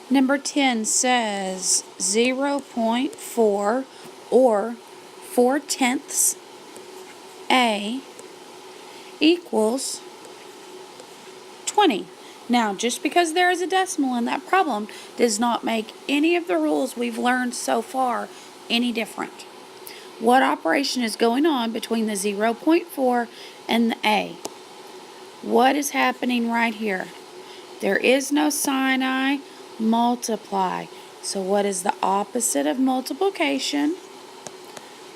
Number 10 says 0.4 or 4/10 A equals 20. Now, just because there is a decimal in that problem does not make any of the rules we've learned so far any different. What operation is going on between the 0.4 and the A? What is happening right here? There is no sin I, multiply. So what is the opposite of multiplication?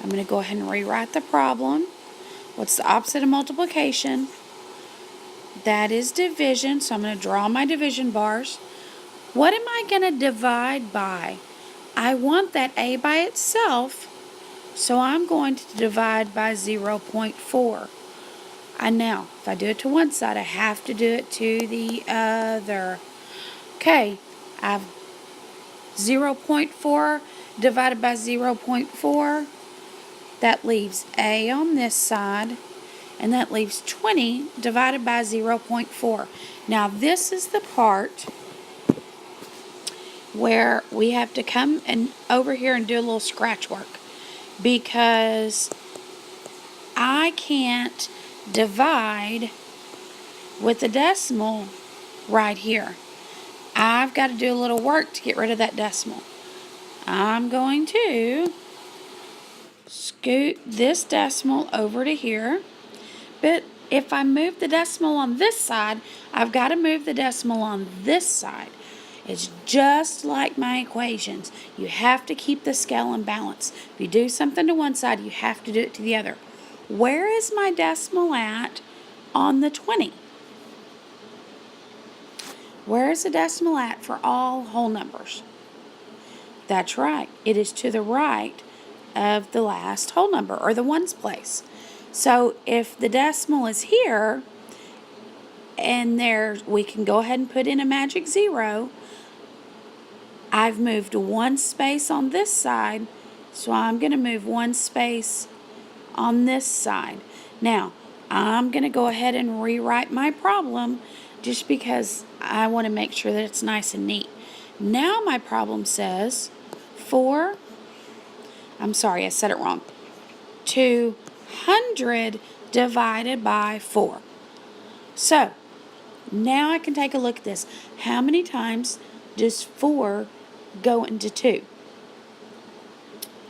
I'm going to go ahead and rewrite the problem. What's the opposite of multiplication? That is division, so I'm going to draw my division bars. What am I going to divide by? I want that A by itself, so I'm going to divide by 0.4. And now, if I do it to one side, I have to do it to the other. Okay, I have 0.4 divided by 0.4. That leaves A on this side, and that leaves 20 divided by 0.4. Now, this is the part where we have to come and over here and do a little scratch work, because I can't divide with the decimal right here. I've got to do a little work to get rid of that decimal. I'm going to scoot this decimal over to here, but if I move the decimal on this side, I've got to move the decimal on this side. It's just like my equations. You have to keep the scale in balance. If you do something to one side, you have to do it to the other. Where is my decimal at on the 20? Where is the decimal at for all whole numbers? That's right. It is to the right of the last whole number, or the ones place. So if the decimal is here, and there, we can go ahead and put in a magic 0. I've moved one space on this side, so I'm going to move one space on this side. Now, I'm going to go ahead and rewrite my problem just because I want to make sure that it's nice and neat. Now my problem says 4, I'm sorry, I said it wrong, 200 divided by 4. So, now I can take a look at this. How many times does 4 go into 2?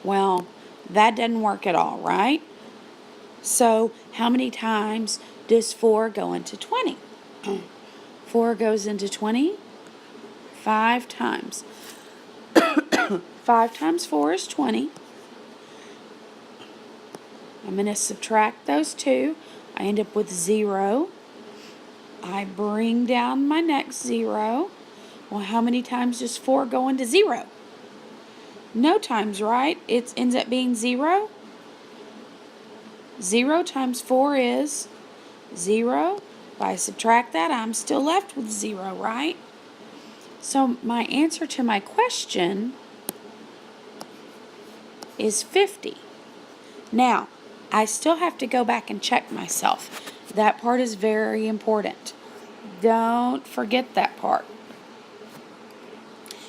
Well, that doesn't work at all, right? So, how many times does 4 go into 20? 4 goes into 20 5 times. 5 times 4 is 20. I'm going to subtract those two. I end up with 0. I bring down my next 0. Well, how many times does 4 go into 0? No times, right? It ends up being 0. 0 times 4 is 0. If I subtract that, I'm still left with 0, right? So my answer to my question is 50. Now, I still have to go back and check myself. That part is very important. Don't forget that part.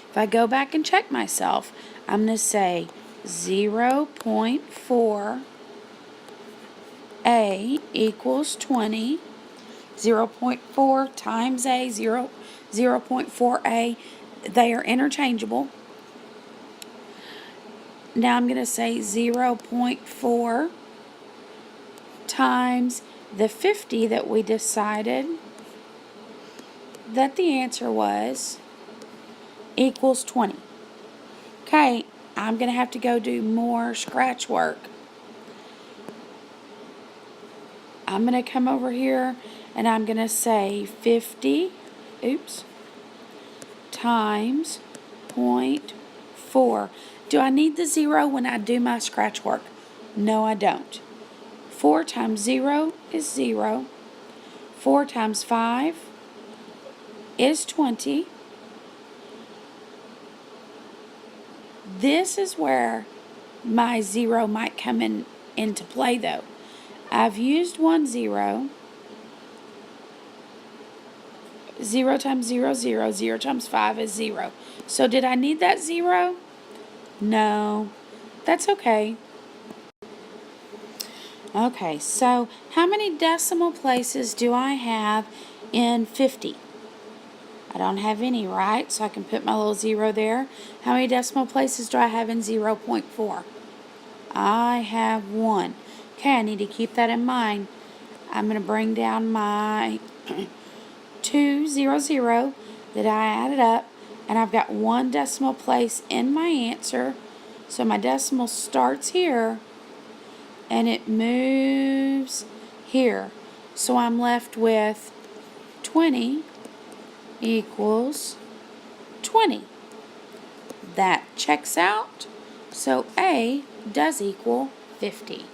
If I go back and check myself, I'm going to say 0.4 A equals 20. 0.4 times A, 0.4A, they are interchangeable. Now I'm going to say 0.4 times the 50 that we decided that the answer was equals 20. Okay, I'm going to have to go do more scratch work. I'm going to come over here and I'm going to say 50, times 0.4. Do I need the 0 when I do my scratch work? No, I don't. 4 times 0 is 0. 4 times 5 is 20. This is where my 0 might come into play, though. I've used one 0. 0 times 0, 0. 0 times 5 is 0. So did I need that 0? No. That's okay. Okay, so how many decimal places do I have in 50? I don't have any, right? So I can put my little 0 there. How many decimal places do I have in 0.4? I have 1. Okay, I need to keep that in mind. I'm going to bring down my 200 that I added up, and I've got 1 decimal place in my answer. So my decimal starts here and it moves here. So I'm left with 20 equals 20. That checks out. So A does equal 50.